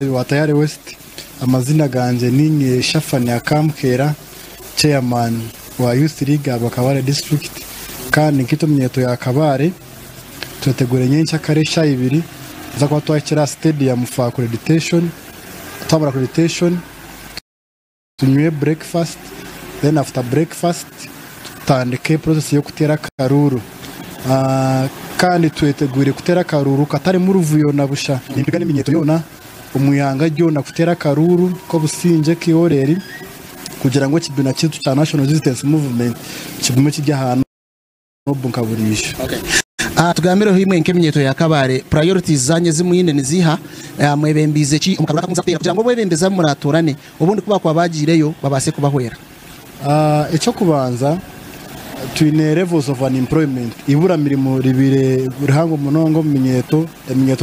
wa Tayari West. Amazina ganje ni Shafani Akamkera, chairman wa Youth League Kabare District. Kandi nkito mnyeto ya Kabare tutegure nyencha karesha ibiri za kwa twakira stadium for accreditation. Tabara accreditation. Tunywe breakfast, then after breakfast tutandike process yo kutera karuru. Kandi tuetegure kutera karuru katari mu ruvuyo na busha nimbiga n'imyenyeto yona umuyanga ryo na kutera karuru ko businje kioreri kugira ngo kibina cyitu cya National Resistance Movement kigume kijya hano bunkaburisha. Okay. Tugambire himwe nk'imyenyeto ya Kabare priorities zanye zimuyinde niziha mwebembize ki umukarura kumuzatera kugira ngo mwebembeza muratorane ubundi kuba kwa bagireyo babase kubahwera. Icyo kubanza twine levels of unemployment ibura mirimo ribire burihango munongo imyenyeto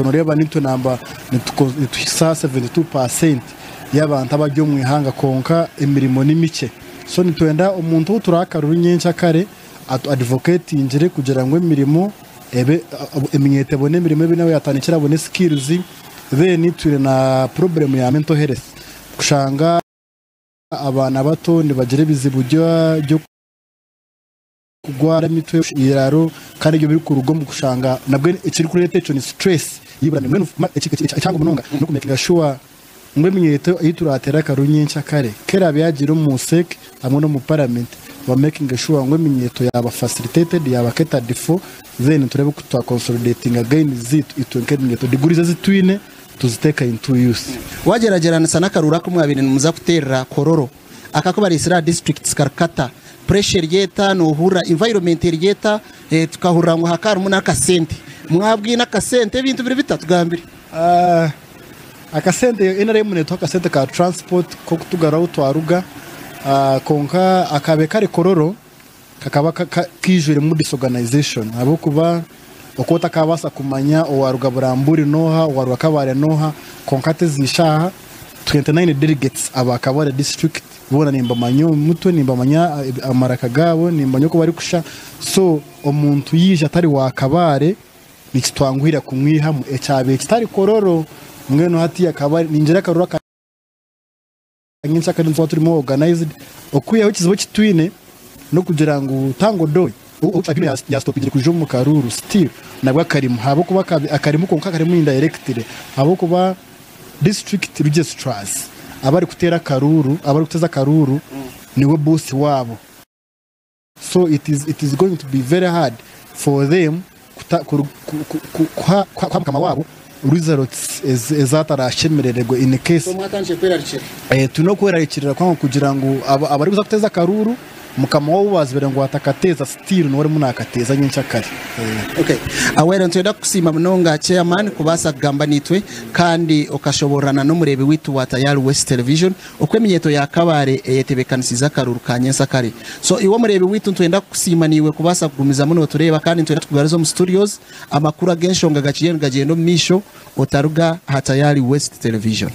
noreba nito namba nitusa 72% y'abantu abajyo mu ihanga konka imirimo n'imice. So nitwenda umuntu uturakaruru nyencha kare advocate injire kugira ngo imirimo ebe imyenyeto bone imirimo binawe yatanikira bone skills then turi na problem ya mental health kushanga abana bato nibagire bizibu byo kugwara mitwe iraro kandi byo biri ku rugo mu kushanga nabwe ikiri kuri tension stress yibura mwe cyangwa munonga no kumekinga sure ngwe imyenyeto yituratera karunyincha kare kera byagira mu sec amwe no mu parliament wa making sure ngwe imyenyeto yaba facilitated yaba catered for then turebe kutwa consolidating again itwenke imyenyeto digurize zitwine tuziteka into use. Wageragerana sana karura ko mwabine muza kuterera kororo akakubarisira districts karkata pressure yeta no hura environment yeta tukahura ngo hakara umuntu akasente mwabwina akasente ibintu biri bitatu gambiri. Akasente inare muneto akasente ka transport ko kutugara utwaruga konka akabe kare kororo kakaba kijure mu disorganization abo kuba okota kabasa kumanya owaruga buramburi noha owaruga Kabare noha konkate zishaha 29 delegates aba Kabare district bona nimba manyo mutwe nimba manya amaraka gabo nimba nyoko bari kusha. So omuntu yije atari wa Kabare nikitwangwira kumwiha mu echabe kitari kororo mweno hati ya Kabare ninjira karura kanyinsa kandi turimo organized okuya wikizo kitwine no kugira ngo tango doy ubapime ya stopide kujo mu karuru still nabwa karimu habo kuba akarimu konka karimu indirectly habo kuba district registrars abari kutera karuru abari kuteza karuru niwe boss wabo. So it is going to be very hard for them kwa kama wabo results ezatarashemererego in case so mwatanje kwerarikira tuno kwerarikira kwa kugira ngo abari kuza kuteza karuru mukama wo bazibere ngo atakateza still no muri munakateza nyencha kare. Okay, awera ntweda kusima mnonga chairman kubasa gamba nitwe kandi okashoborana no murebe witu wa Tayari West Television okwemenyeto ya Kabare yetebekanisiza karuru kanyensa kare. So iwo murebe witu ntwenda kusima niwe kubasa kugumiza muno tureba kandi ntwenda tukugarizo mu studios amakuru agenshonga gaciyengagendo misho otaruga ha Tayari West Television.